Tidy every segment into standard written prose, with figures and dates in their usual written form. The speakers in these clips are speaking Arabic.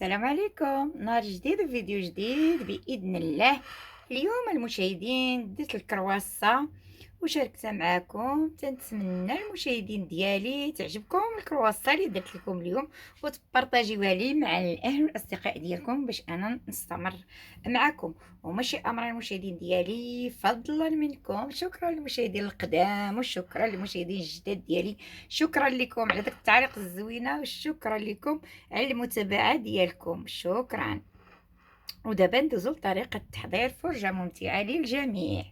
السلام عليكم، نهار جديد وفيديو جديد بإذن الله. اليوم المشاهدين درت الكرواسة وشاركتها معاكم. تنتمنى المشاهدين ديالي تعجبكم الكرواسة اللي درت لكم اليوم وتبارطاجيوها لي مع الاهل والاصدقاء ديالكم باش انا نستمر معكم. وماشي امر المشاهدين ديالي، فضلا منكم. شكرا للمشاهدين القدام وشكرا للمشاهدين الجداد ديالي. شكرا لكم على داك التعليق الزوينه وشكرا لكم على المتابعه ديالكم. شكرا. ودابا ندوزو لطريقه تحضير فرجه ممتعه للجميع.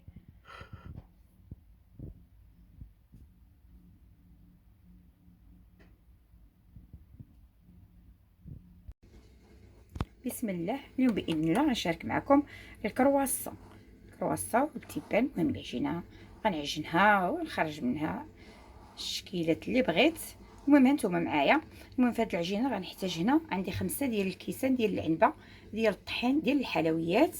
بسم الله. اليوم باذن الله غنشارك معكم الكرواسون والتيبان. المهم العجينه غنعجنها ونخرج منها الشكيلات اللي بغيت. المهم هانتوما معايا. المهم في هاد العجينه غنحتاج هنا عندي 5 ديال الكيسان ديال العنبه ديال الطحين ديال الحلويات.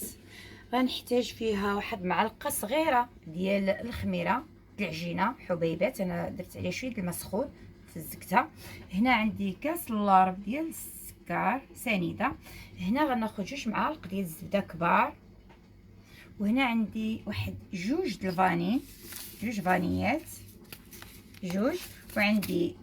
غنحتاج فيها واحد معلقه صغيره ديال الخميره ديال العجينه حبيبات. انا درت عليها شويه الماء سخون فزكتها. هنا عندي كاس اللارب ديال السكر سنيده. هنا غناخذ 2 معالق ديال الزبده كبار. وهنا عندي واحد 2 د الفاني، 2 فانيات، 2. وعندي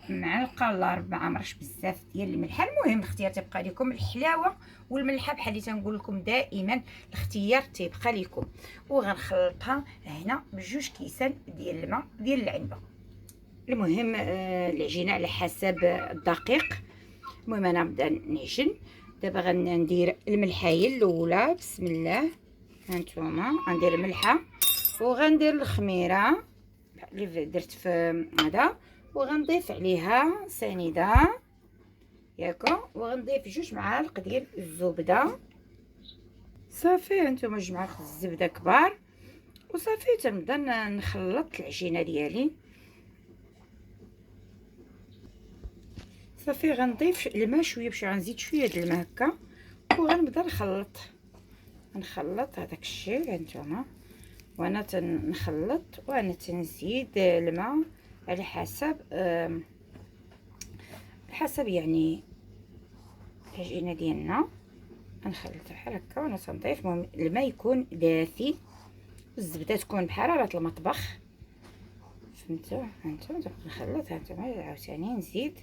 معلقه ولا 4 مرش بزاف ديال الملحه. المهم الاختيار تيبقى لكم، الحلاوه والملحه بحال اللي تنقول لكم دائما الاختيار تيبقى لكم. وغنخلطها هنا ب2 كيسان ديال الماء ديال العنبه. المهم العجينه على حسب الدقيق. المهم انا نبدا نعجن دابا. غندير الملحه هي الاولى. بسم الله. هانتوما غندير الملحه وغندير الخميره اللي درت في هذا، وغنضيف عليها سنيده ياكو، وغنضيف 2 معالق ديال الزبده. صافي هانتوما 2 معالق الزبده كبار. وصافي تنبدا نخلط العجينه ديالي. صافي غنضيف الماء شويه باش غنزيد شويه د الماء هكا، وغنبدا نخلط هذاك الشيء هانتوما. وانا تنخلط وانا تنزيد الماء على حسب يعني العجينه ديالنا. غنخلط بحال هكا وانا تنضيف. المهم الماء يكون دافي والزبده تكون بحراره المطبخ، فهمتوا؟ هانتوما نخلط. هانتوما عاوتاني نزيد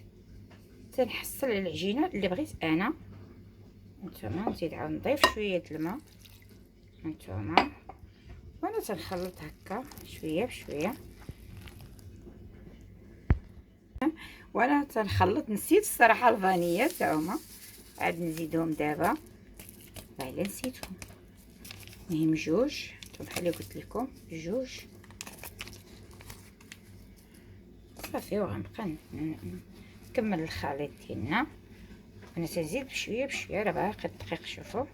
تنحصل على العجينه اللي بغيت انا. هانتوما نزيد عاود نضيف شويه الماء هانتوما، وانا تنخلط هكا شويه بشويه. وانا تنخلط نسيت الصراحه الفانيات تا هما، عاد نزيدهم دابا. فعلا نسيتهم. المهم 2 بحال اللي قلت لكم 2. صافي وغنبقى نكمل الخليط ديالنا. انا تنزيد بشويه بشويه، راه باقي الدقيق. شوفوا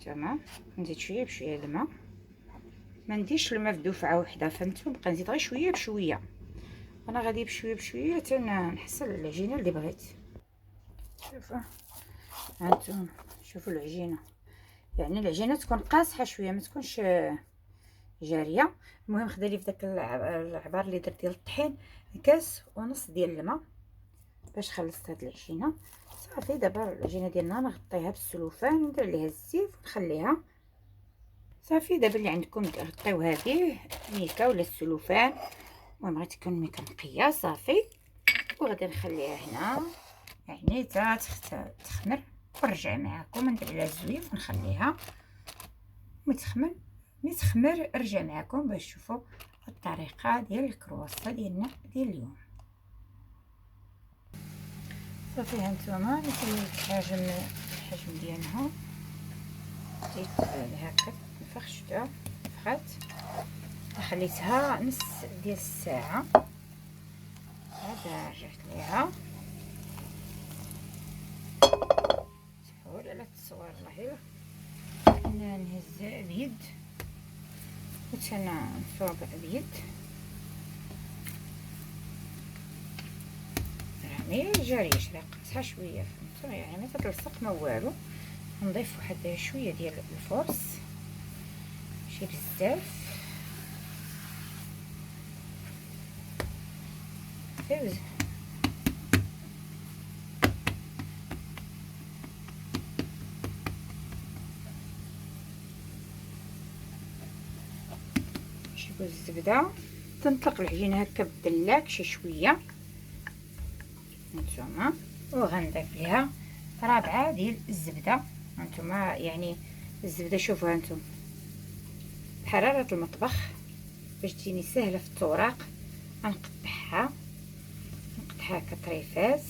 تمام. نزيد شويه بشويه الماء، ما نديرش الماء في دفعه واحده، فهمتوا؟ نبقى نزيد غير شويه بشويه. انا غادي بشويه بشويه تنحصل على العجينه اللي بغيت. شوفوا هانتوما، شوفوا العجينه، يعني العجينه تكون قاصحه شويه ما تكونش جاريه. المهم خدا لي في داك العبار اللي درت ديال الطحين كاس ونص ديال الماء باش خلصت هاد العجينه. صافي دابا العجينه ديالنا نغطيها بالسلوفان وندير عليها الزيت ونخليها. صافي دابا اللي عندكم غطيو هذه ميكا ولا السلوفان، المهم غادي تكون ميكا نقيه. صافي وغادي نخليها هنا يعني تا تخمر ونرجع معكم. ندير عليها الزويف ونخليها ملي تخمر نرجع معكم باش تشوفوا الطريقه ديال الكرواسه ديالنا ديال اليوم. صافي هانتوما نسيت الحجم ديالها. زيت هكا نفخ نفخت. خليتها نص ديال الساعه. هذا رجعت ليها. سحول على التصوير الله. انا نهز بيد وتنفوق بيد، يعني جاريش راه قاصحه شويه، فهمتوا؟ يعني ما تتلصق ما والو. نضيف واحد شويه ديال الفورس، ماشي بزاف. والزبده. تنطلق العجينه هكا بالدلاك شي شويه هانتوما، وغنضيف ليها رابعه ديال الزبده هانتوما. يعني الزبده شوفوا هانتوما بحراره المطبخ باش تجيني سهله في التوراق. غنقطعها هكا طريفات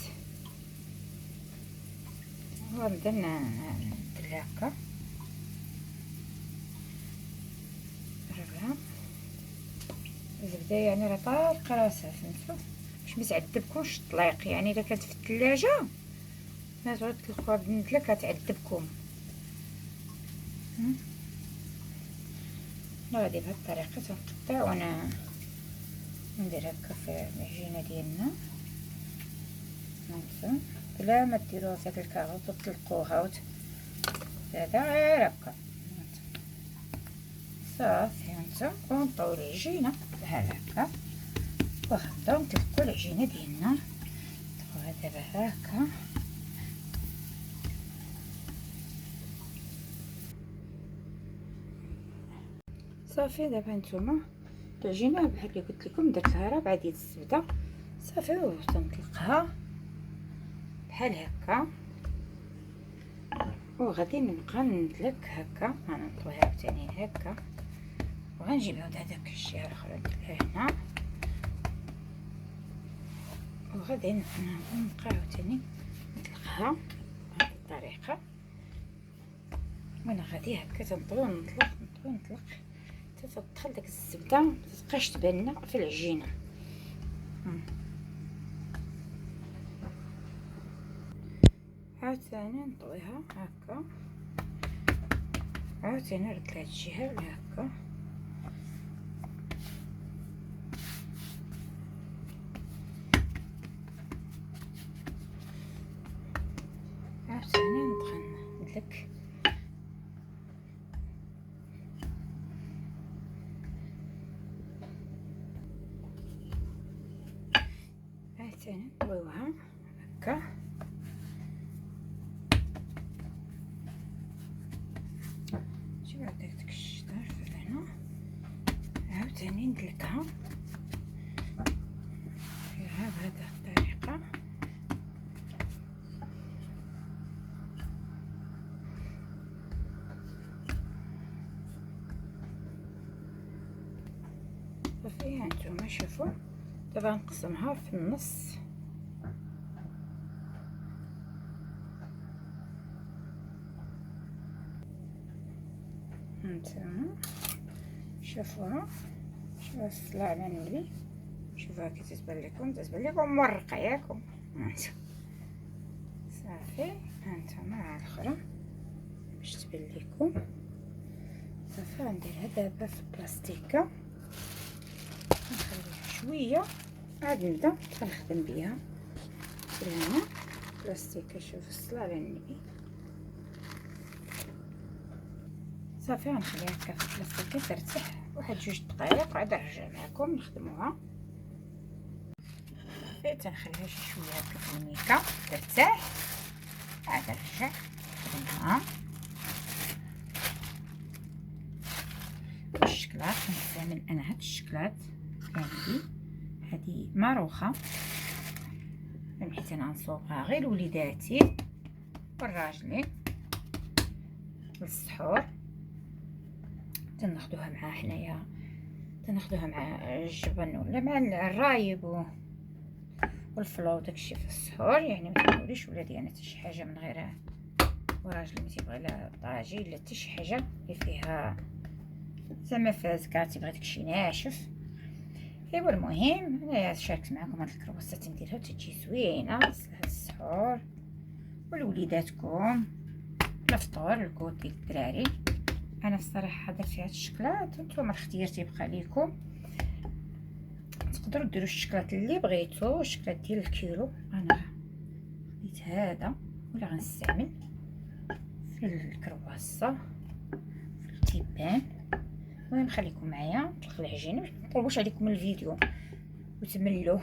ونبدا ندير هكا ربعه الزبده. يعني راه طالقه راسها فهمتوا باش ما تعذبكمش الطليق. يعني اذا كانت في الثلاجه ما تعود تلقاوها بالندلك غتعذبكم. غادي بهاد الطريقه تنقطع وانا ندير هكا في العجينه ديالنا هانتوما، بلا ما ديروها في هاد الكاغوط وتطلقوها هذا غير هكا صافي هانتوما. ونطوي العجينه بحال هكا وغنبداو نطلقوا العجينه ديالنا. نطلقوها دابا هكا صافي. دابا نتوما العجينه بحال اللي قلت لكم درت لها ربعه ديال الزبده صافي، وتنطلقها بحال هكا وغادي نبقى ندلك هكا. غنطويها عاوتاني هكا وغنجيب عاود هذاك الجهه الاخرى نديرها هنا وغادي نبقى عاوتاني نطلقها بهذه الطريقه. وانا غادي هكا تنطوي ونطلق نطوي نطلق حتى تدخل داك الزبده متبقاش تبان لنا في العجينه. عاوتاني نطويها هكا عاوتاني نرد لهاد الجهه هكا عاوتاني ندخل ندلك عاوتاني نطويوها هكا نجيب هداك الشطار في هنا عاوتاني ندلكها فيها بهذه الطريقه. صافي هانتوما شوفوا دابا نقسمها في النص هانتوما شوفوها. شوفوا الصلاة على النبي، شوفوها كي تتبان لكم مرقه ياكم صافي. هانتوما ها الاخرى باش تبان لكم صافي. غنديرها دابا في بلاستيكه نخليها شويه عاد نبدا نخدم بها هنا بلاستيكه. شوف الصلاة على النبي صافي. غنخليها هكا في بلاستيكه ترتاح واحد 2 دقائق وعاد نرجع معكم نخدموها. صافي تنخليها شي شويه هكا في الميكا ترتاح عاد نرجع نخدمها. الشكلاط كنستعمل انا هاد الشكلاط هادي ماروخه حيت انا غنصوبها غير لوليداتي والراجلين للسحور. تناخدوها مع حنايا تناخدوها مع الجبن ولا مع الرايب والفلو داكشي في السحور. يعني ما تقوليش ولادي انا حتى شي حاجه من غير وراجلي ما تيبغي لا طاجي لا حتى شي حاجه اللي فيها زعما فازكه تيبغي داكشي ناشف. ايوا المهم انايا شاركت معكم هاد الكرواسات نديرها تجي زوينه هاد السحور ولوليداتكم الفطور الكوت ديال الدراري. انا الصراحه درت فيها هاد الشكلاط نتوما الاختيار تيبقى ليكم. تقدروا ديروا الشكلاط اللي بغيتو الشكلاط ديال الكيلو. انا خديت هذا ولا غنستعمل في الكرواسه في التيبان. المهم خليكم معايا نطلق العجينه باش مطولوش عليكم الفيديو وتملوا.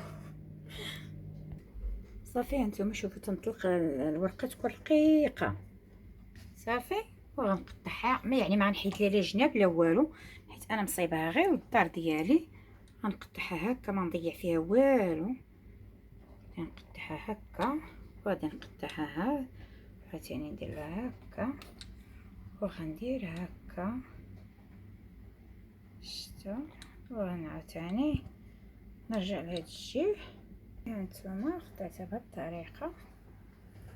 صافي هانتوما شوفوا تنطلق الورقه تكون رقيقه صافي وغنقطعها، يعني ما نحيد لها لا جناب لا والو، حيت انا مصايباها غير الدار ديالي. غنقطعها هكا، ما نضيع فيها والو، غنقطعها هكا وغادي نقطعها ها عاوتاني ندير لها هكا وغندير هكا، شتو، وعاوتاني نرجع لهاد الجهه. هانتوما قطعتها بهاد الطريقه،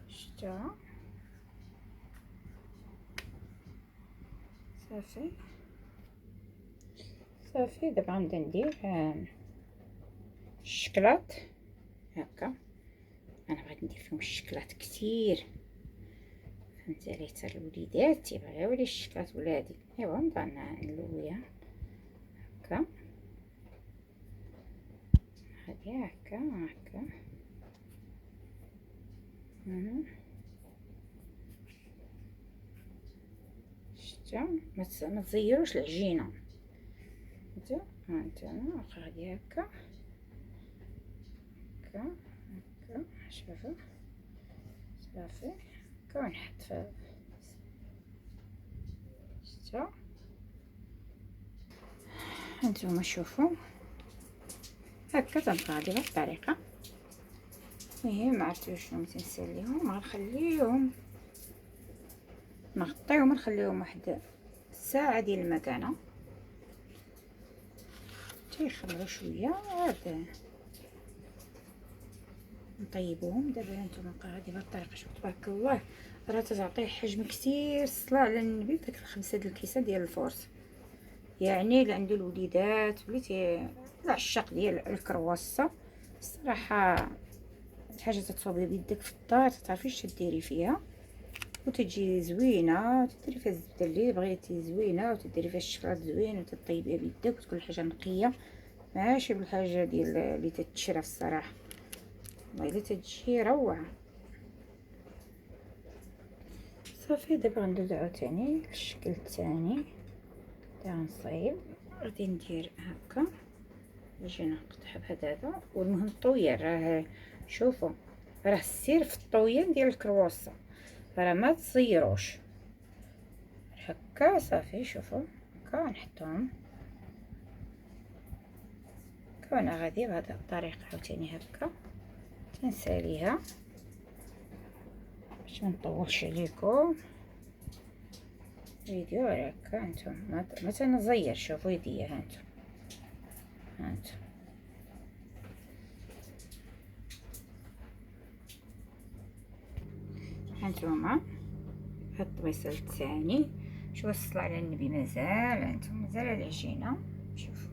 شتو، صافي صافي. دابا غنبدا ندير الشكلاط هكا. انا بغيت ندير فيهم الشكلاط كتير، فهمتي عليه، حتى الوليدات تيبغيو لي الشكلاط ولادي. ايوا نبدا نلويها هكا، هادي هكا هكا. شتو، ما تزيروش العجينه. شتو هانتوما غادي هكا هكا هكا، شوفوا صافي هكا. ونحط في، شتو هانتوما شوفوا هكا تنبقى غادي بهاد الطريقه. المهم عرفتوا شنو تنساليهم، غنخليهم نغطيهم، نخليهم واحد ساعه ديال المكانه تيخمروا شويه، عاد نطيبوهم. دابا هانتوما بقى غادي بهاد الطريقه. شوفوا تبارك الله، راه تعطيه حجم كثير. الصلاه على النبي داك 5 د الكيسان ديال الفورس، يعني اللي عنده الوليدات وليتي العشاق ديال الكرواسه. الصراحه الحاجه تتصوبي بيدك في الدار، تعرفيش تديري فيها وتجي زوينه. تديري فيها الزبده اللي بغيتي زوينه، وتديري فيها الشكلاط زوين، وتطيبيها بيدك وتكون الحاجه نقيه، ماشي بالحاجه ديال اللي تتشرى الصراحه. والله الا تتجي روعه. صافي دابا غندوزو عاوتاني الشكل الثاني تاع نصايب. غادي ندير هكا، نجي نقطعها بهذا. والمهم الطويان، راه شوفوا راه السير في الطويان ديال الكرواسه، راه ما تصيروش هكا. صافي شوفوا هكا نحطهم هكا. انا غادي بهذه الطريقه عاوتاني هكا تنساليها باش ما نطولش عليكم فيديو. هكا هانتوما ما تنزير. شوفوا يديا هانتوما هانتوما هاد الطبيصه الثاني. شوفوا الصلاة على النبي، مازال هانتوما مازال العجينه. شوفوا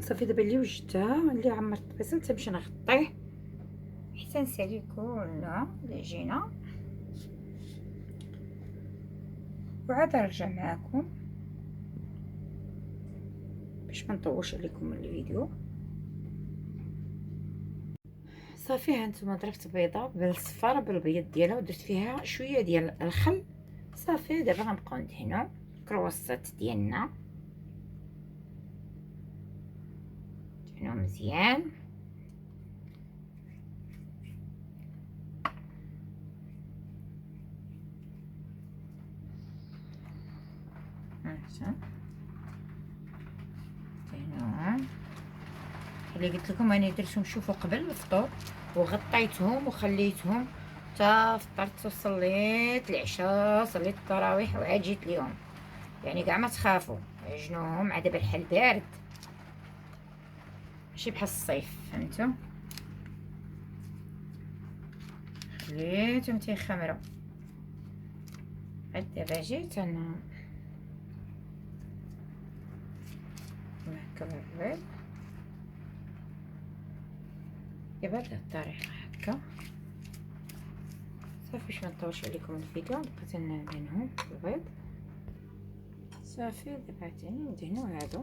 صافي دابا اللي وجدتها، اللي عمرت الطبيصه تنمشي نغطيه حتى نسالي كلها العجينه، وعاد نرجع معاكم باش ما نطولش عليكم الفيديو. صافي هانتوما ضربت بيضه بالصفار بالبيض ديالها ودرت فيها شويه ديال الخل. صافي دابا غنبقاو ندهنو الكرواسات ديالنا، ندهنو مزيان. هانتوما دهنوهم. اللي قلت لكم انا درتهم، شوفوا قبل الفطور وغطيتهم وخليتهم حتى فطرت وصليت العشاء، صليت التراويح وعاد جيت ليهم. يعني كاع ما تخافوا، عجنوهم مع دابا الحل بارد، ماشي بحال الصيف، فهمتوا. خليتهم تيخمروا. عاد دابا جيت انا هكا بالبيض بهاد الطريقه هكا. صافي باش ما نطولش عليكم الفيديو، نبقى تندهنهم بالبيض. صافي دابا تاني ندهنو هادو.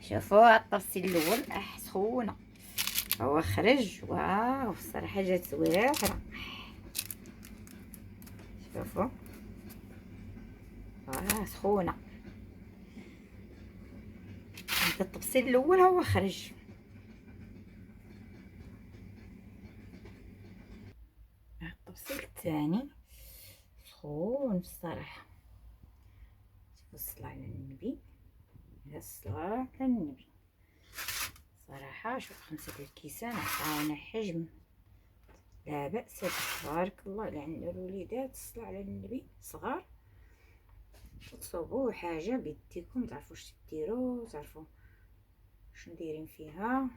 شوفوا الطبسيل الاول سخونه، هو خرج. واو الصراحه جات زوينه. شوفوا سخونه. هذا التبصيل الاول هو خرج. التبصيل الثاني سخون بصراحه. شوفوا الصلاة على النبي، الصلاة على النبي. صراحه شوف 5 الكيسان عطاونا حجم لا بأس به، تبارك الله. اللي عنده الوليدات الصلاة على النبي صغار، تصوبوا حاجه بيديكم، تعرفوا واش ديروا، تعرفوا شنو دايرين فيها،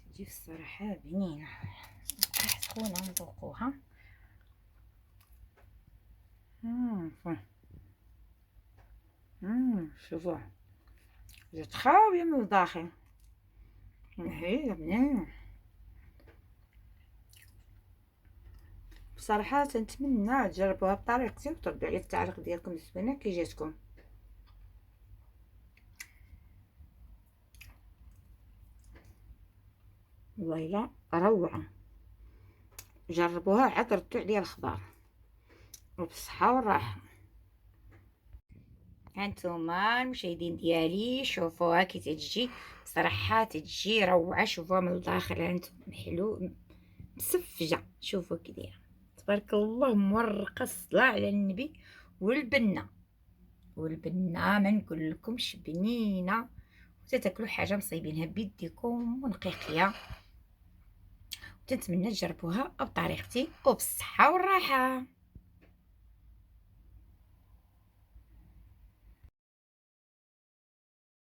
تجي في الصراحه بنينه. سخونه نذوقوها. شوفوا جات خاويه من الداخل، هي بنينه بصراحه. نتمنى تجربوها بطريقتي وتردوا عليا التعليق ديالكم الزوينه كي جاتكم. والله الا روعه، جربوها عاد ردوا عليا الخبر وبالصحه والراحه. هانتوما المشاهدين ديالي شوفوها كي تجي، صراحه تجي روعه. شوفوها من الداخل هانتوما حلو مسفجه، شوفوا كي دايره تبارك الله، مورقه الصلاه على النبي. والبنه ما نقول لكمش بنينه، وتتاكلوا حاجه مصايبينها بيديكم ونقيقيه. وتنتمنى تجربوها بطريقتي وبالصحه والراحه.